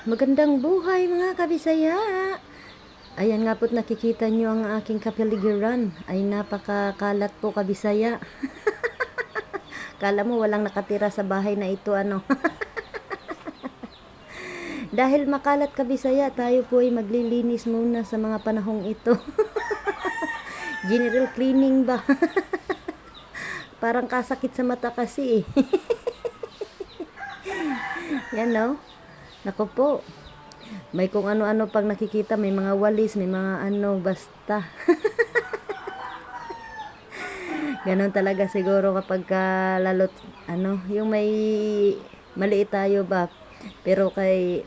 Magandang buhay mga kabisaya. Ayan nga po't nakikita nyo ang aking kapaligiran ay napakakalat po kabisaya. Kala mo walang nakatira sa bahay na ito ano. Dahil makalat kabisaya, tayo po ay maglilinis muna sa mga panahong ito. General cleaning ba? Parang kasakit sa mata kasi eh. Yan no? Nako po. May kung ano-ano pang nakikita, may mga walis, may mga ano, basta. Ganon talaga siguro kapag lalot, ano, yung may maliit tayo ba. Pero kay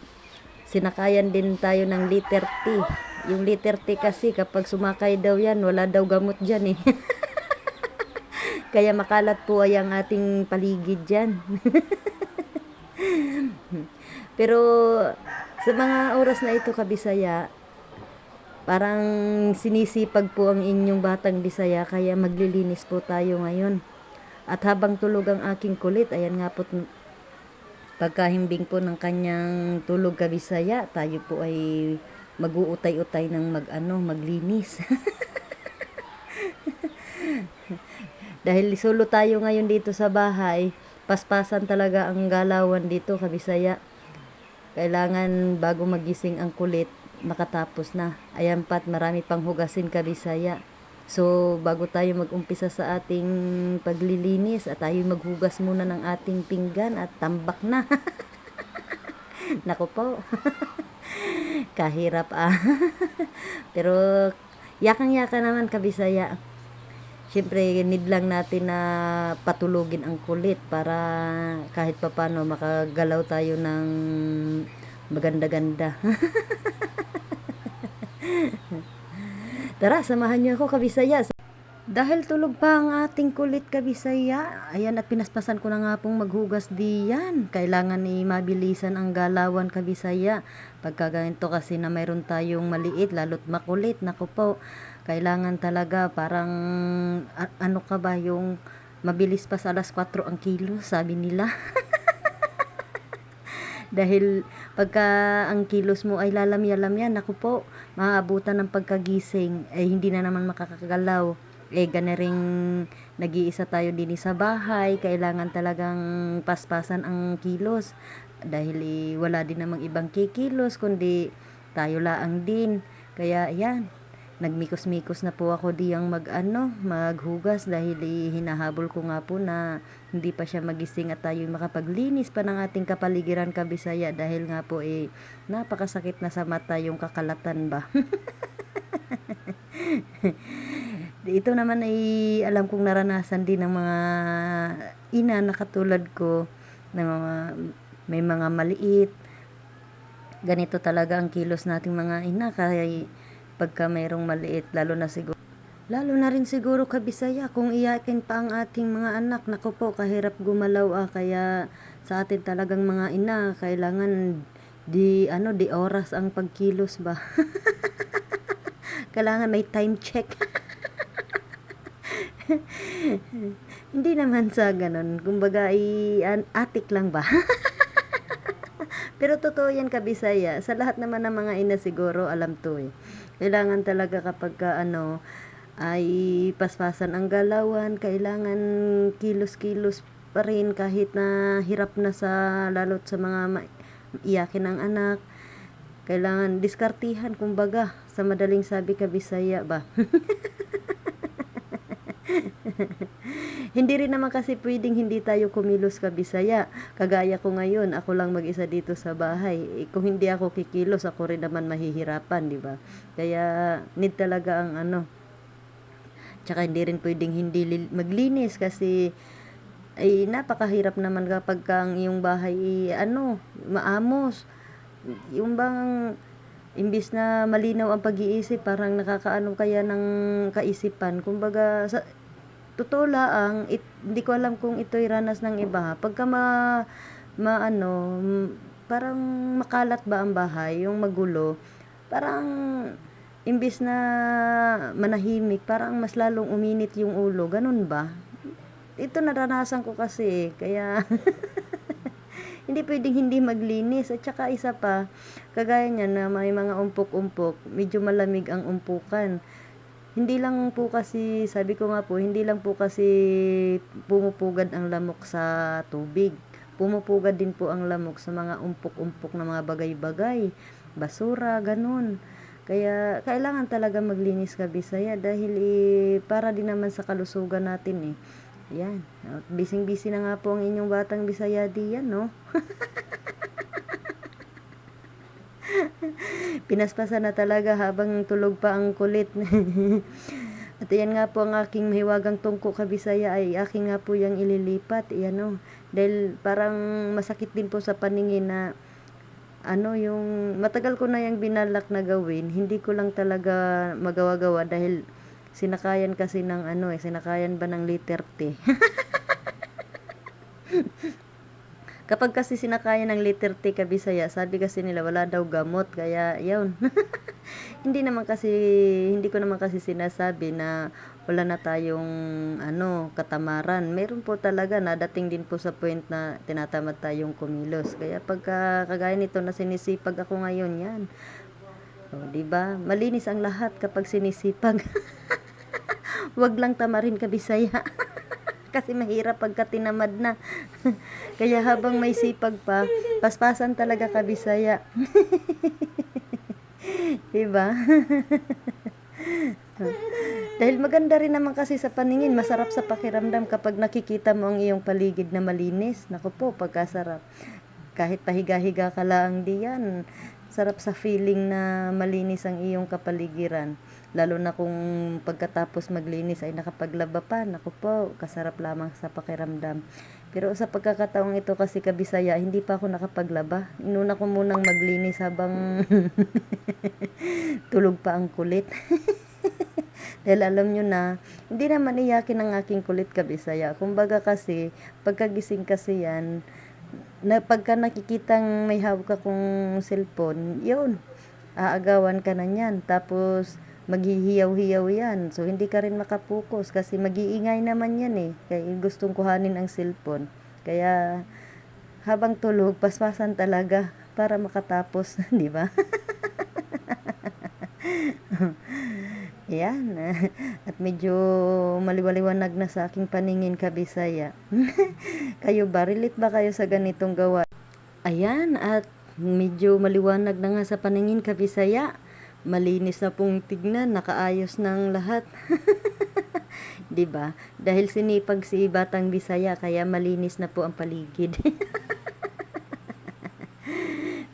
sinakayan din tayo ng liter T. Yung liter T kasi kapag sumakay daw yan, wala daw gamot dyan eh. Kaya makalat po ay ang ating paligid dyan. Pero sa mga oras na ito kabisaya, parang sinisipag po ang inyong batang Bisaya kaya maglilinis po tayo ngayon. At habang tulog ang aking kulit, ayan nga po pagkahimbing po ng kanyang tulog kabisaya, tayo po ay mag-uutay-utay ng maglinis. Dahil solo tayo ngayon dito sa bahay, paspasan talaga ang galawan dito kabisaya. Kailangan bago magising ang kulit, makatapos na. Ayan pat, marami pang hugasin kabisaya. So, bago tayo mag-umpisa sa ating paglilinis, at tayo maghugas muna ng ating pinggan at tambak na. Nako po. Kahirap ah. Pero, yakang-yaka naman kabisaya. Siyempre, need lang natin na patulugin ang kulit para kahit papano makagalaw tayo ng maganda-ganda. Tara, samahan niyo ako kabisaya. Dahil tulog pa ang ating kulit kabisaya, ayan at pinaspasan ko na nga pong maghugas diyan. Kailangan ni mabilisan ang galawan kabisaya. Pagka ganito kasi na mayroon tayong maliit, lalo't makulit, naku po. Kailangan talaga parang ano ka ba yung mabilis pa sa alas 4 ang kilo, sabi nila. Dahil pagka ang kilos mo ay lalamya-lamya, naku po, maabutan ng pagkagising, ay hindi na naman makakagalaw. Gana ring nag-iisa tayo din sa bahay, kailangan talagang paspasan ang kilos. Dahil wala din namang ibang kikilos, kundi tayo laang din. Kaya yan, nagmikos-mikos na po ako diyang maghugas dahil hinahabol ko nga po na hindi pa siya magising at tayo makapaglinis pa ng ating kapaligiran kabisaya dahil nga po napakasakit na sa mata yung kakalatan ba. Ito naman ay alam kong naranasan din ng mga ina na katulad ko na may mga maliit. Ganito talaga ang kilos nating mga ina kaya pagka mayroong maliit, lalo na rin siguro kabisaya kung iyakin pa ang ating mga anak, nako po, kahirap gumalaw kaya sa atin talagang mga ina kailangan di oras ang pagkilos ba. Kailangan may time check. Hindi naman sa ganun, kumbaga atik lang ba. Pero totoo yan kabisaya, sa lahat naman ng mga ina siguro alam to eh. Kailangan talaga kapag ay paspasan ang galawan, kailangan kilos-kilos pa rin kahit na hirap na sa lalot sa mga iyakin ng anak. Kailangan diskartihan kumbaga, sa madaling sabi kabisaya ba. Hindi rin naman kasi pwedeng hindi tayo kumilos kabisaya. Kagaya ko ngayon, ako lang mag-isa dito sa bahay. Kung hindi ako kikilos, ako rin naman mahihirapan, di ba? Kaya need talaga ang Tsaka hindi rin pwedeng hindi maglinis kasi ay napakahirap naman kapag ang iyong bahay maamos. Yung bang imbis na malinaw ang pag-iisip, parang nakakaano kaya ng kaisipan. Kumbaga sa totoo lang, hindi ko alam kung ito'y ranas ng iba. Pagka parang makalat ba ang bahay, yung magulo, parang imbis na manahimik, parang mas lalong uminit yung ulo. Ganun ba? Ito naranasan ko kasi, kaya hindi pwedeng hindi maglinis. At saka isa pa, kagaya niyan na may mga umpok-umpok, medyo malamig ang umpukan. Hindi lang po kasi, sabi ko nga po, hindi lang po kasi pumupugad ang lamok sa tubig. Pumupugad din po ang lamok sa mga umpok-umpok na mga bagay-bagay, basura, ganun. Kaya kailangan talaga maglinis ka Bisaya dahil para din naman sa kalusugan natin eh. Yan. Bising-busy na nga po ang inyong batang Bisaya diyan, no? Pinaspasan na talaga habang tulog pa ang kulit. At yan nga po ang aking mahiwagang tungko kabisaya ay aking nga po yung ililipat. Yan o. Dahil parang masakit din po sa paningin na yung matagal ko na yung binalak na gawin. Hindi ko lang talaga magawa-gawa dahil sinakayan kasi ng sinakayan ba ng letter T. Kapag kasi sinakayan ng letter T kabisaya, sabi kasi nila wala daw gamot, kaya yun. Hindi ko naman kasi sinasabi na wala na tayong katamaran. Meron po talaga, nadating din po sa point na tinatamad tayong kumilos. Kaya pagka kagaya nito na sinisipag ako ngayon, yan. O, diba? Malinis ang lahat kapag sinisipag. Wag lang tamarin kabisaya. Kasi mahirap pagka tinamad na. Kaya habang may sipag pa, paspasan talaga kabisaya. Diba? Dahil maganda rin naman kasi sa paningin, masarap sa pakiramdam kapag nakikita mo ang iyong paligid na malinis. Naku po, pagkasarap. Kahit pahiga-higa ka lang diyan, sarap sa feeling na malinis ang iyong kapaligiran. Lalo na kung pagkatapos maglinis ay nakapaglaba pa. Naku po, kasarap lamang sa pakiramdam. Pero sa pagkakataong ito kasi kabisaya, hindi pa ako nakapaglaba. Inuna ko munang maglinis habang tulog pa ang kulit. Dahil alam nyo na, hindi naman iyakin ang aking kulit kabisaya. Kumbaga kasi, pagkagising kasi yan, pagka nakikitang may hawak akong cellphone, yun, aagawan ka na yan. Tapos, maghihiyaw-hiyaw yan. So, hindi ka rin makapokus kasi mag-iingay naman yan eh. Kaya gustong kuhanin ang cellphone. Kaya, habang tulog, paspasan talaga para makatapos, di ba? Yan. At medyo maliwaliwanag na sa aking paningin kabisaya. Kayo ba? Relate ba kayo sa ganitong gawa? Ayan. At medyo maliwanag na nga sa paningin kabisaya. Malinis na pong tignan, nakaayos ng lahat. 'Di ba? Dahil sinipag si Batang Bisaya kaya malinis na po ang paligid.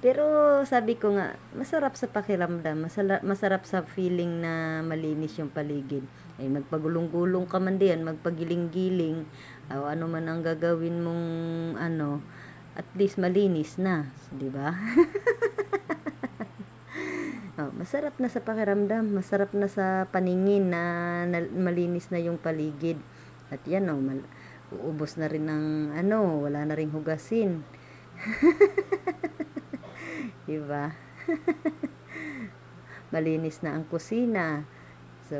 Pero sabi ko nga, masarap sa pakiramdam, masarap sa feeling na malinis yung paligid. Ay magpagulong-gulong ka man diyan, magpagiling-giling, o ano man ang gagawin mong at least malinis na, 'di ba? Oh, masarap na sa pakiramdam, masarap na sa paningin na malinis na yung paligid. At yan uubos na rin ng wala na ring hugasin. Diba? Malinis na ang kusina. So,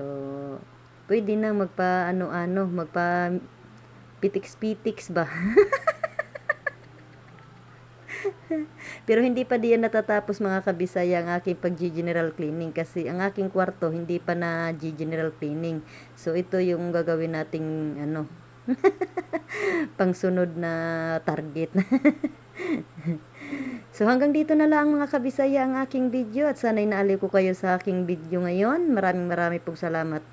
pwede na magpa pitiks-pitiks ba? Pero hindi pa diyan natatapos mga kabisaya ang aking pag-general cleaning kasi ang aking kwarto hindi pa na general cleaning. So ito yung gagawin nating pangsunod na target. So hanggang dito na lang mga kabisaya ang aking video at sana'y naaliw ko kayo sa aking video ngayon. Maraming pong salamat.